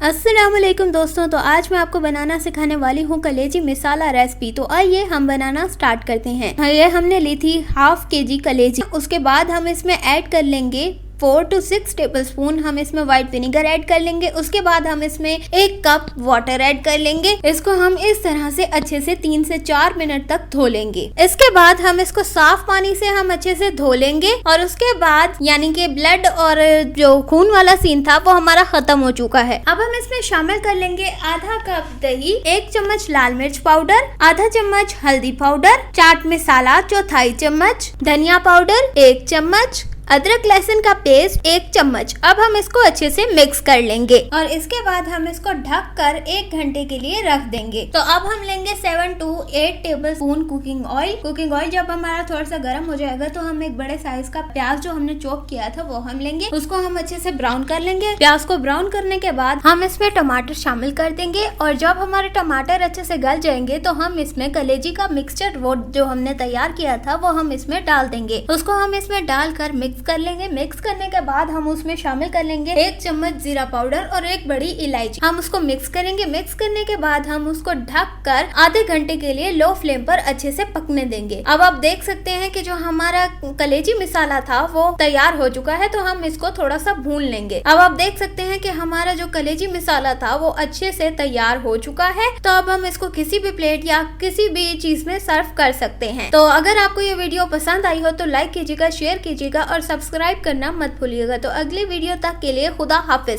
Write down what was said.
अस्सलामुअलैकुम दोस्तों, तो आज मैं आपको बनाना सिखाने वाली हूँ कलेजी मिसाला रेसिपी। तो आइए हम बनाना स्टार्ट करते हैं। ये हमने ली थी हाफ केजी कलेजी। उसके बाद हम इसमें ऐड कर लेंगे 4 to 6 टेबलस्पून हम इसमें व्हाइट विनेगर ऐड कर लेंगे। उसके बाद हम इसमें 1 कप वाटर ऐड कर लेंगे। इसको हम इस तरह से अच्छे से 3 से 4 मिनट तक धो लेंगे। इसके बाद हम इसको साफ पानी से हम अच्छे से धो लेंगे और उसके बाद यानी कि ब्लड और जो खून वाला सीन था वो हमारा खत्म हो चुका है। अब हम इसमें शामिल कर लेंगे आधा कप दही, 1 चम्मच लाल मिर्च पाउडर, आधा चम्मच हल्दी पाउडर, चाट मसाला चौथाई चम्मच, धनिया पाउडर 1 चम्मच, अदरक लहसुन का पेस्ट 1 चम्मच। अब हम इसको अच्छे से मिक्स कर लेंगे और इसके बाद हम इसको ढक कर 1 घंटे के लिए रख देंगे। तो अब हम लेंगे 7 to 8 tablespoon cooking oil. Cooking oil जब हमारा थोड़ा सा गर्म हो जाएगा तो हम एक बड़े साइज का प्याज जो हमने चॉप किया था वो हम लेंगे। उसको हम अच्छे से ब्राउन कर लेंगे। प्याज को ब्राउन करने के बाद हम इसमें टमाटर शामिल कर देंगे और जब हमारे टमाटर अच्छे से गल जाएंगे तो हम इसमें कलेजी का मिक्सचर वो जो हमने तैयार किया था वो हम इसमें डाल देंगे। उसको हम इसमें डालकर मिक्स कर लेंगे। मिक्स करने के बाद हम उसमें शामिल कर लेंगे 1 चम्मच जीरा पाउडर और 1 बड़ी इलायची। हम उसको मिक्स करेंगे। मिक्स करने के बाद हम उसको ढक कर आधे घंटे के लिए लो फ्लेम पर अच्छे से पकने देंगे। अब आप देख सकते हैं कि जो हमारा कलेजी मसाला था वो तैयार हो चुका है, तो हम इसको थोड़ा सा भून लेंगे। अब आप देख सकते हैं कि हमारा जो कलेजी मसाला था वो अच्छे से तैयार हो चुका है। तो अब हम इसको किसी भी प्लेट या किसी भी चीज में सर्व कर सकते हैं। तो अगर आपको ये वीडियो पसंद आई हो तो लाइक कीजिएगा, शेयर कीजिएगा और सब्सक्राइब करना मत भूलिएगा। तो अगली वीडियो तक के लिए खुदा हाफिज।